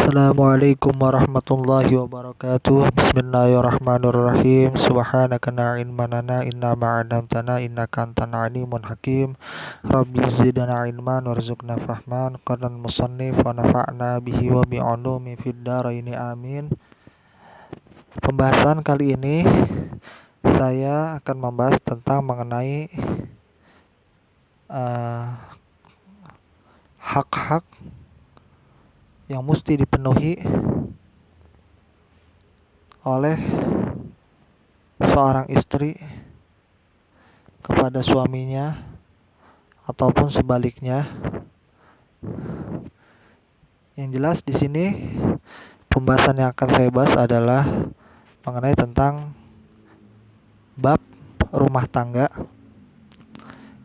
Assalamualaikum warahmatullahi wabarakatuh. Bismillahirrahmanirrahim. Subhanaka la ilma lana illa ma 'allamtana innaka antal alimul hakim. Rabbi zidna ilman warzuqna fahman. Qala al-musannif wa nafa'na bihi wa bi 'ulumi fid dharain amin. Pembahasan kali ini saya akan membahas tentang mengenai hak-hak yang mesti dipenuhi oleh seorang istri kepada suaminya ataupun sebaliknya. Yang jelas di sini pembahasan yang akan saya bahas adalah mengenai tentang bab rumah tangga.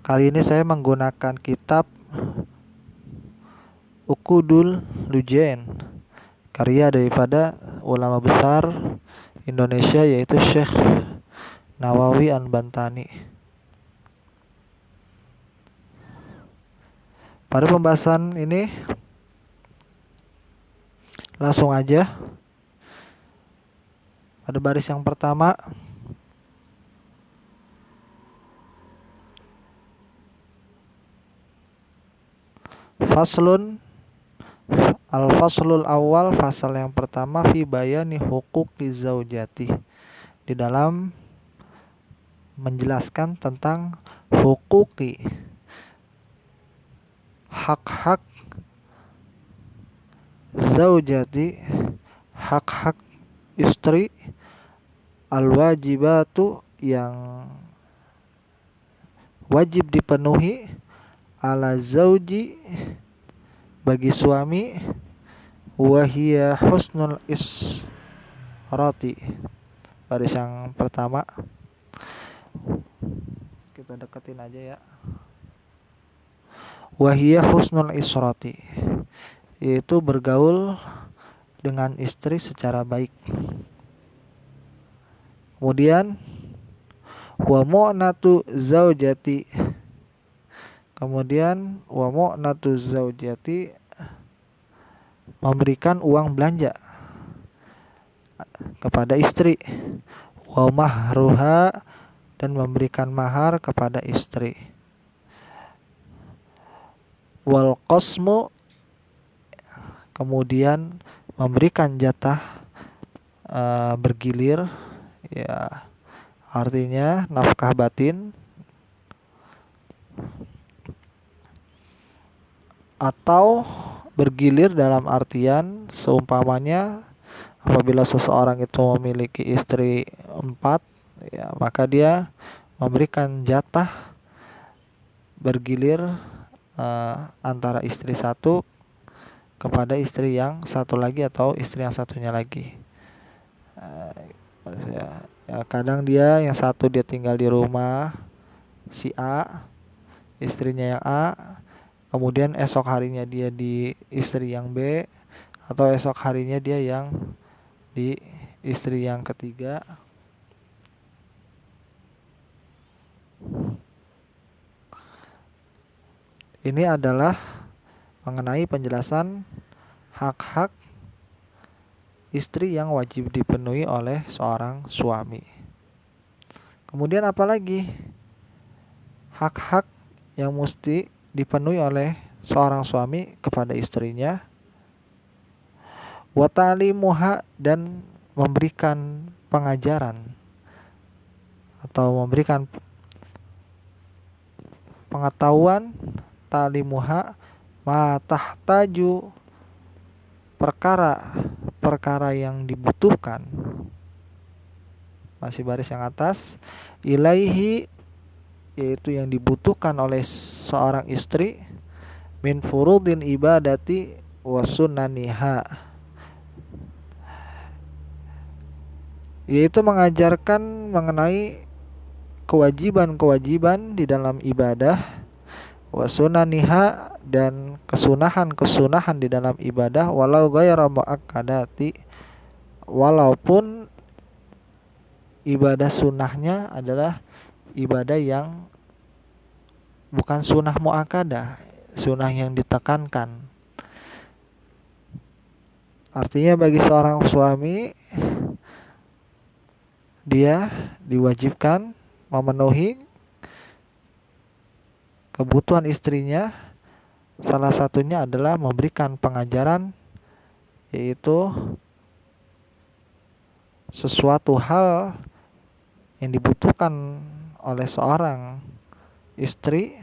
Kali ini saya menggunakan kitab Uqudul Lujain, karya daripada ulama besar Indonesia yaitu Syekh Nawawi Al-Bantani. Pada pembahasan ini langsung aja pada baris yang pertama. Faslun Al-faslul awal, fasal yang pertama, fi bayani huquqi zaujati, di dalam menjelaskan tentang huquqi, hak-hak zaujati, hak-hak istri, al-wajibatu, yang wajib dipenuhi, ala zauji, bagi suami, wahia husnul israti. Baris yang pertama kita deketin aja ya. Wahia husnul israti, yaitu bergaul dengan istri secara baik. Kemudian wa mu'natu zaujati, kemudian wa mu'natu zaujati, memberikan uang belanja kepada istri, wa mahruha, dan memberikan mahar kepada istri, wal qasmu, kemudian memberikan jatah bergilir, ya artinya nafkah batin, atau bergilir dalam artian seumpamanya apabila seseorang itu memiliki istri 4, ya maka dia memberikan jatah bergilir antara istri 1 kepada istri yang satu lagi atau istri yang satunya lagi. Ya, kadang dia yang satu dia tinggal di rumah si A, istrinya yang A, kemudian esok harinya dia di istri yang B, atau esok harinya dia yang di istri yang ketiga. Ini adalah mengenai penjelasan hak-hak istri yang wajib dipenuhi oleh seorang suami. Kemudian apalagi hak-hak yang mesti dipenuhi oleh seorang suami kepada istrinya, wa ta'limuha, dan memberikan pengajaran atau memberikan pengetahuan, ta'limuha ma tahtaju, perkara yang dibutuhkan, masih baris yang atas, ilaihi, yaitu yang dibutuhkan oleh seorang istri, min furudin ibadati wa sunaniha, yaitu mengajarkan mengenai kewajiban-kewajiban di dalam ibadah, wa sunaniha, dan kesunahan-kesunahan di dalam ibadah, walau ghayra muakkadati, walaupun ibadah sunnahnya adalah ibadah yang bukan sunnah muakkadah, sunnah yang ditekankan. Artinya bagi seorang suami, dia diwajibkan memenuhi kebutuhan istrinya. Salah satunya adalah memberikan pengajaran, yaitu sesuatu hal yang dibutuhkan oleh seorang istri,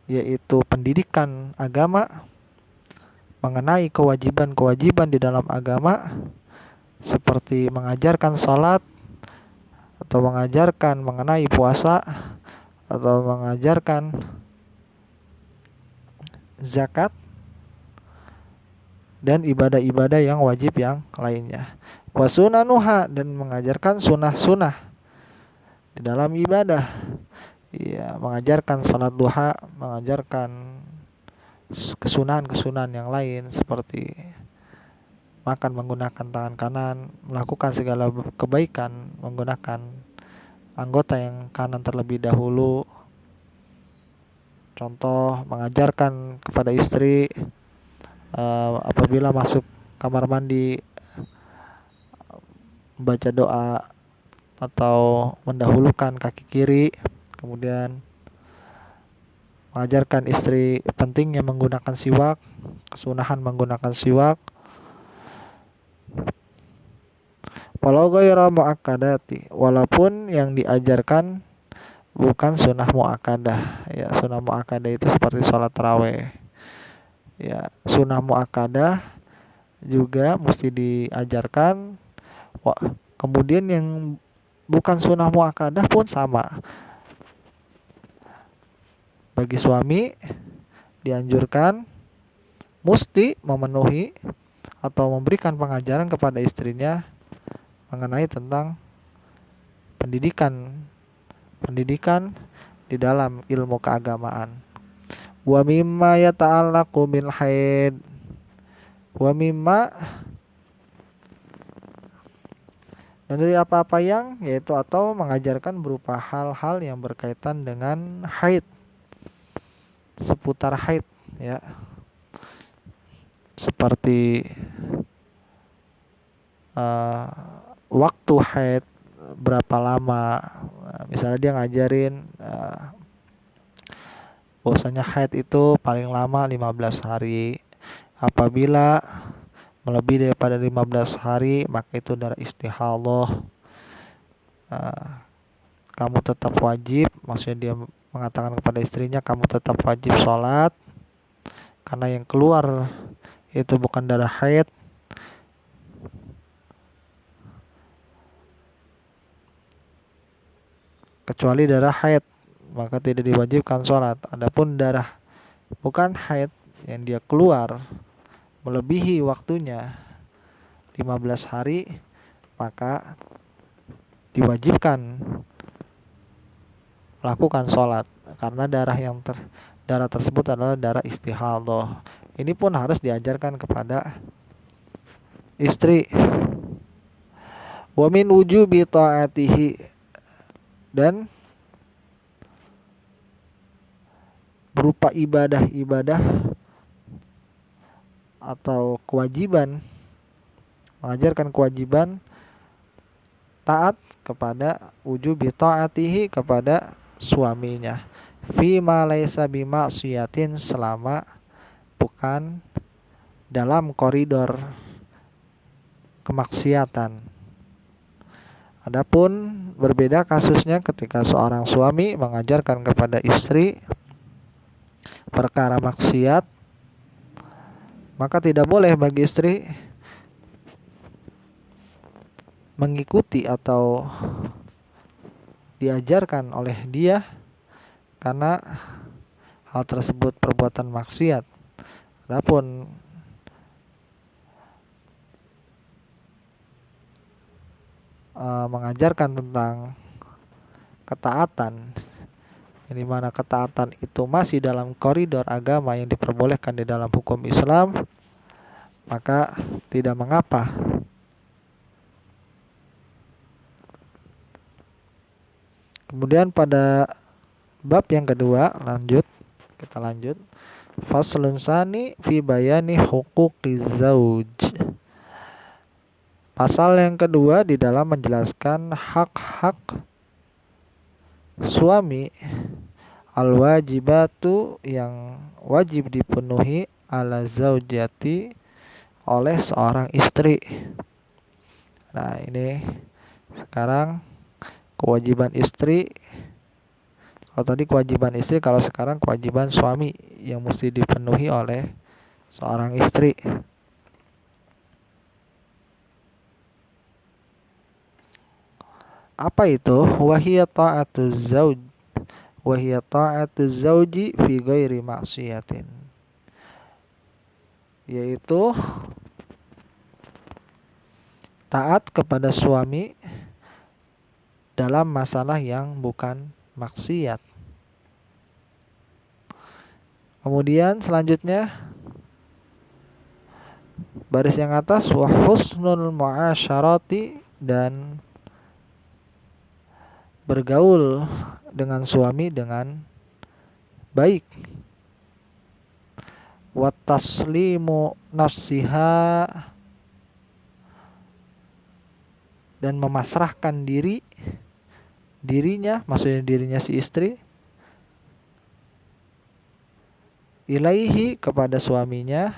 yaitu pendidikan agama mengenai kewajiban-kewajiban di dalam agama, seperti mengajarkan sholat, atau mengajarkan mengenai puasa, atau mengajarkan zakat, dan ibadah-ibadah yang wajib yang lainnya. Wasunanuha, dan mengajarkan sunnah-sunnah di dalam ibadah. Ya, mengajarkan salat duha, mengajarkan kesunahan-kesunahan yang lain seperti makan menggunakan tangan kanan, melakukan segala kebaikan menggunakan anggota yang kanan terlebih dahulu. Contoh, mengajarkan kepada istri apabila masuk kamar mandi membaca doa atau mendahulukan kaki kiri, kemudian mengajarkan istri pentingnya menggunakan siwak, kesunahan menggunakan siwak. Walau ghayra muakkadati, walaupun yang diajarkan bukan sunnah muakkadah. Ya, sunnah muakkadah itu seperti sholat taraweh. Ya, sunnah muakkadah juga mesti diajarkan. Kemudian yang bukan sunnah muakkadah pun sama. Bagi suami dianjurkan mesti memenuhi atau memberikan pengajaran kepada istrinya mengenai tentang pendidikan di dalam ilmu keagamaan. Wa mimma yata'allaqu bil haid, wa mimma, dan dari apa-apa yang, yaitu atau mengajarkan berupa hal-hal yang berkaitan dengan haid, seputar haid, ya, seperti waktu haid berapa lama. Misalnya dia ngajarin bahwasanya haid itu paling lama 15 hari. Apabila melebihi daripada 15 hari, maka itu darah istihadah. Kamu tetap wajib, maksudnya dia mengatakan kepada istrinya, kamu tetap wajib sholat, karena yang keluar itu bukan darah haid, kecuali darah haid, maka tidak diwajibkan sholat. Adapun darah bukan haid yang dia keluar melebihi waktunya 15 hari, maka diwajibkan melakukan sholat, karena darah tersebut adalah darah istihadah. Ini pun harus diajarkan kepada istri. Wa min wujubi ta'atihi, dan berupa ibadah-ibadah atau kewajiban, mengajarkan kewajiban taat kepada wujubi ta'atihi, kepada suaminya, fi ma laisa bimaksiatin, selama bukan dalam koridor kemaksiatan. Adapun berbeda kasusnya ketika seorang suami mengajarkan kepada istri perkara maksiat, maka tidak boleh bagi istri mengikuti atau diajarkan oleh dia, karena hal tersebut perbuatan maksiat. Adapun mengajarkan tentang ketaatan, yang dimana ketaatan itu masih dalam koridor agama yang diperbolehkan di dalam hukum Islam, maka tidak mengapa. Kemudian pada bab yang kedua, kita lanjut. Faslun sani fi bayani huquqiz zauj. Pasal yang kedua di dalam menjelaskan hak-hak suami, al-wajibatu yang wajib dipenuhi ala zaujati oleh seorang istri. Nah, ini sekarang kewajiban istri. Kalau tadi kewajiban istri, kalau sekarang kewajiban suami yang mesti dipenuhi oleh seorang istri. Apa itu? Wahiya ta'atuz zauj. Wahiya ta'atuz zauji fi ghairi maksiatin. Yaitu taat kepada suami dalam masalah yang bukan maksiat. Kemudian selanjutnya baris yang atas, wa husnul muasyarati, dan bergaul dengan suami dengan baik. Wa taslimu nafsiha, dan memasrahkan dirinya, maksudnya dirinya si istri, ilaihi, kepada suaminya,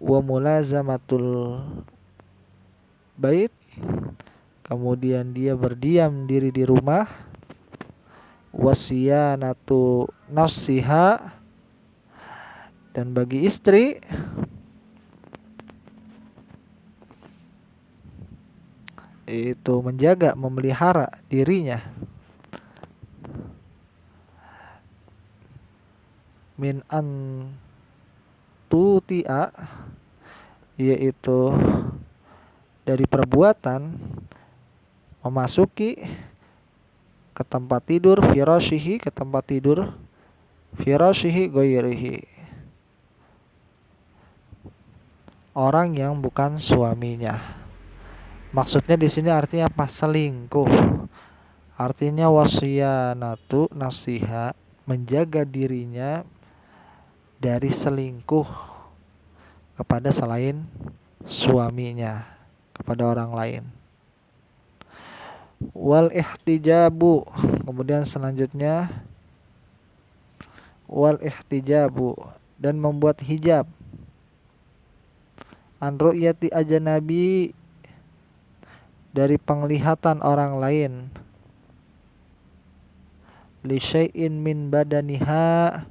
wa mulazamatul bait, kemudian dia berdiam diri di rumah, wasiyanatu nafsiha, dan bagi istri itu menjaga, memelihara dirinya, min an tuti'a, yaitu dari perbuatan memasuki ke tempat tidur, firashihi, ke tempat tidur, firashihi ghairihi, orang yang bukan suaminya. Maksudnya di sini artinya apa? Selingkuh. Artinya wasiyanatu nafsiha, menjaga dirinya dari selingkuh kepada selain suaminya, kepada orang lain. Wal ihtijabu, kemudian selanjutnya wal ihtijabu, dan membuat hijab, an ru'yati ajnabi, dari penglihatan orang lain, li syai'in min badaniha,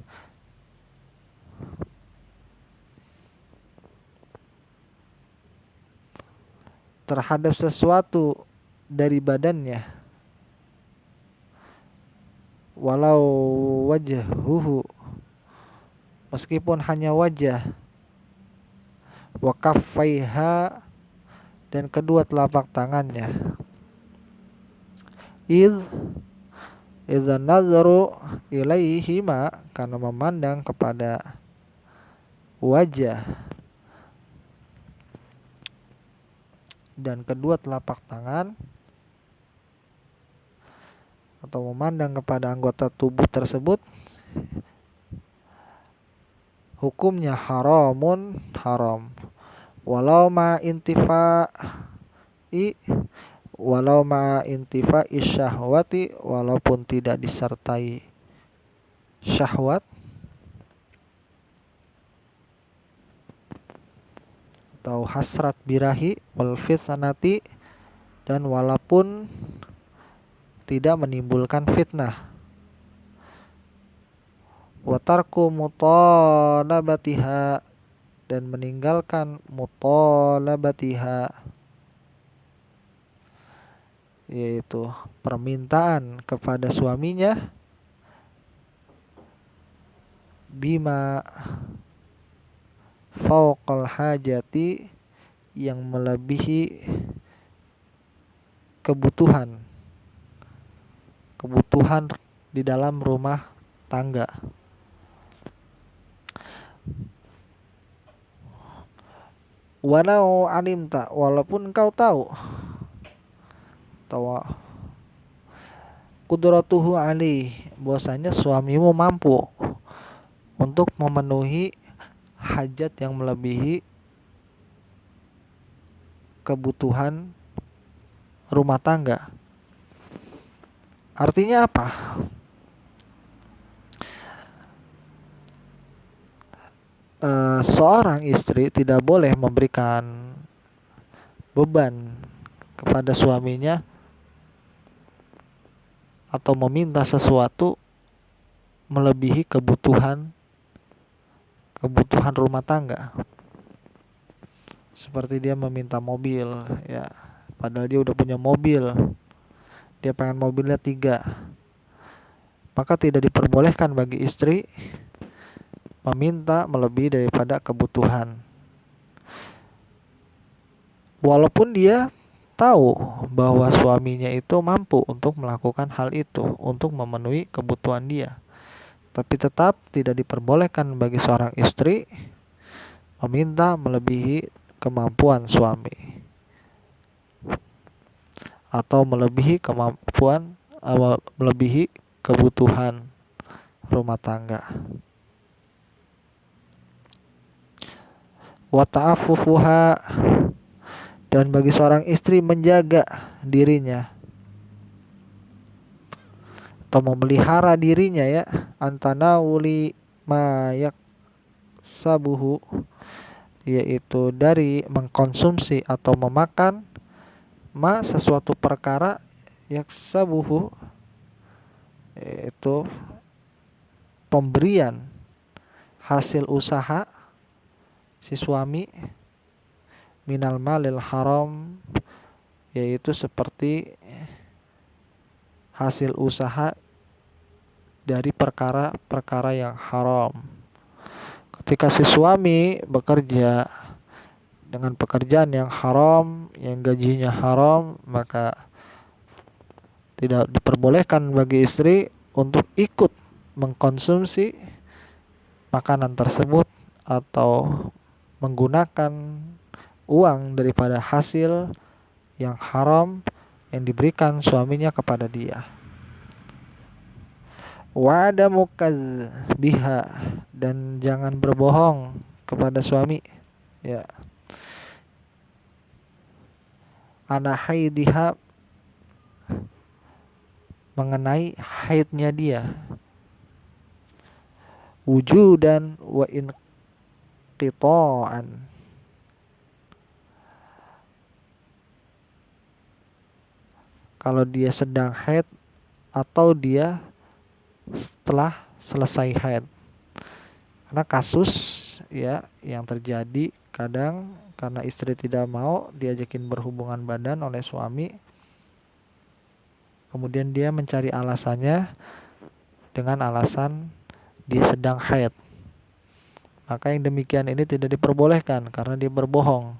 terhadap sesuatu dari badannya, walau wajhuhu, meskipun hanya wajah, wa kaffaiha, dan kedua telapak tangannya, idza nazaru ilaihima, karena memandang kepada wajah dan kedua telapak tangan, atau memandang kepada anggota tubuh tersebut, hukumnya haramun, haram, walau ma intifa'i syahwati, walaupun tidak disertai syahwat, atau hasrat birahi, wal fitnati, dan walaupun tidak menimbulkan fitnah, wa tarku mutalabatiha, dan meninggalkan mutalabatiha, yaitu permintaan kepada suaminya, bima fauqal hajati, yang melebihi kebutuhan di dalam rumah tangga. Walau alimta, walaupun engkau tahu, kudratuhu alaih, bahwasanya suamimu mampu, untuk memenuhi hajat yang melebihi kebutuhan rumah tangga. Artinya apa? Seorang istri tidak boleh memberikan beban kepada suaminya atau meminta sesuatu melebihi kebutuhan rumah tangga. Seperti dia meminta mobil, ya, padahal dia udah punya mobil, dia pengen mobilnya 3, maka tidak diperbolehkan bagi istri meminta melebihi daripada kebutuhan. Walaupun dia tahu bahwa suaminya itu mampu untuk melakukan hal itu, untuk memenuhi kebutuhan dia, tapi tetap tidak diperbolehkan bagi seorang istri meminta melebihi kemampuan suami atau melebihi melebihi kebutuhan rumah tangga. Wa ta'affufuha, dan bagi seorang istri menjaga dirinya atau memelihara dirinya, ya, antanawuli ma yaksabuhu, yaitu dari mengkonsumsi atau memakan sesuatu perkara yaksabuhu, yaitu pemberian hasil usaha si suami, minal malil haram, yaitu seperti hasil usaha dari perkara-perkara yang haram. Ketika si suami bekerja dengan pekerjaan yang haram, yang gajinya haram, maka tidak diperbolehkan bagi istri untuk ikut mengkonsumsi makanan tersebut atau menggunakan uang daripada hasil yang haram yang diberikan suaminya kepada dia. Wa adamu kazbiha, dan jangan berbohong kepada suami, ya, ana haidiha, mengenai haidnya dia, wujudan wa inqita'an, kalau dia sedang haid atau dia setelah selesai haid. Karena kasus, ya, yang terjadi kadang karena istri tidak mau diajakin berhubungan badan oleh suami, kemudian dia mencari alasannya dengan alasan dia sedang haid. Maka yang demikian ini tidak diperbolehkan karena dia berbohong.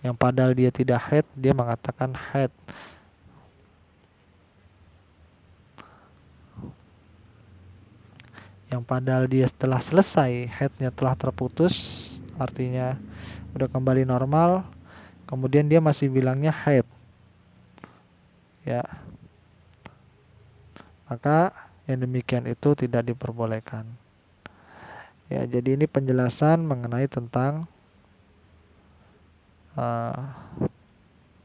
Yang padahal dia tidak haid, dia mengatakan haid. Yang padahal dia setelah selesai haidnya telah terputus, artinya udah kembali normal, kemudian dia masih bilangnya haid, ya, maka yang demikian itu tidak diperbolehkan. Ya, jadi ini penjelasan mengenai tentang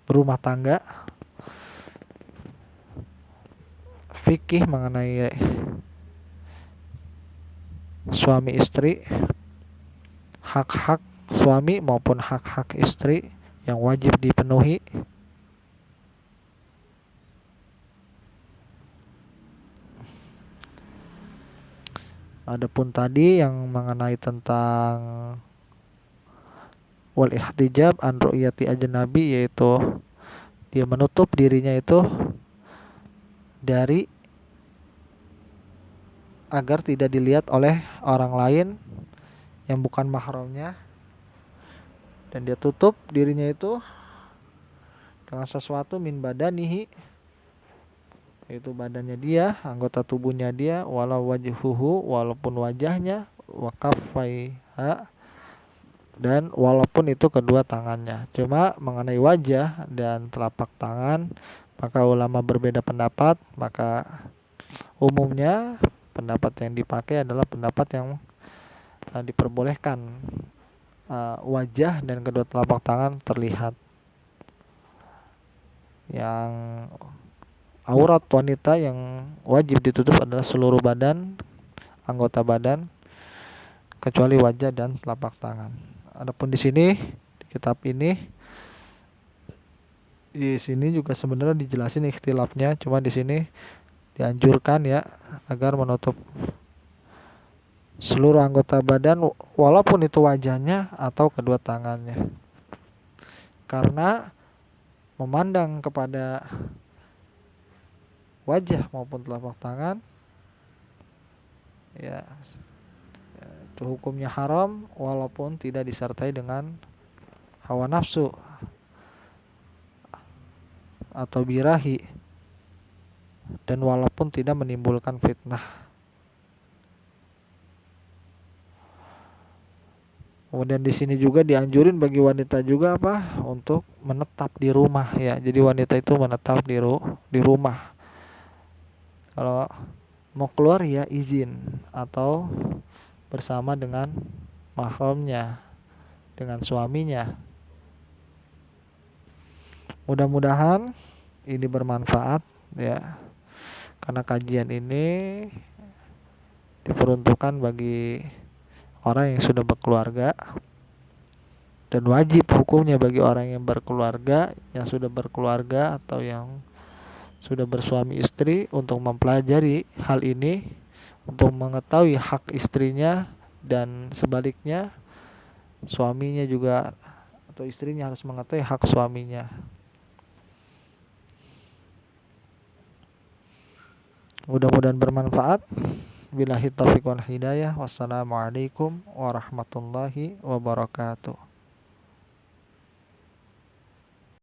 berumah tangga, fikih mengenai suami istri, hak-hak suami maupun hak-hak istri yang wajib dipenuhi. Adapun tadi yang mengenai tentang wal ihtijab an ru'yati ajnabi, yaitu dia menutup dirinya itu dari agar tidak dilihat oleh orang lain yang bukan mahramnya, dan dia tutup dirinya itu dengan sesuatu min badanihi, yaitu badannya dia, anggota tubuhnya dia, walau wajhuhu, walaupun wajahnya, wa kaffaiha, dan walaupun itu kedua tangannya. Cuma mengenai wajah dan telapak tangan, maka ulama berbeda pendapat. Maka umumnya pendapat yang dipakai adalah pendapat yang diperbolehkan wajah dan kedua telapak tangan terlihat. Yang aurat wanita yang wajib ditutup adalah seluruh badan, anggota badan, kecuali wajah dan telapak tangan. Adapun di sini di kitab ini, di sini juga sebenarnya dijelasin ikhtilafnya, cuma di sini dianjurkan ya agar menutup seluruh anggota badan walaupun itu wajahnya atau kedua tangannya. Karena memandang kepada wajah maupun telapak tangan ya itu hukumnya haram walaupun tidak disertai dengan hawa nafsu atau birahi, dan walaupun tidak menimbulkan fitnah. Kemudian di sini juga dianjurin bagi wanita juga untuk menetap di rumah ya. Jadi wanita itu menetap di rumah. Kalau mau keluar ya izin atau bersama dengan mahramnya, dengan suaminya. Mudah-mudahan ini bermanfaat ya. Karena kajian ini diperuntukkan bagi orang yang sudah berkeluarga, dan wajib hukumnya bagi orang yang berkeluarga, yang sudah berkeluarga atau yang sudah bersuami istri untuk mempelajari hal ini, untuk mengetahui hak istrinya, dan sebaliknya suaminya juga atau istrinya harus mengetahui hak suaminya. Mudah-mudahan bermanfaat. Billahi taufiq wal hidayah. Wassalamualaikum warahmatullahi wabarakatuh.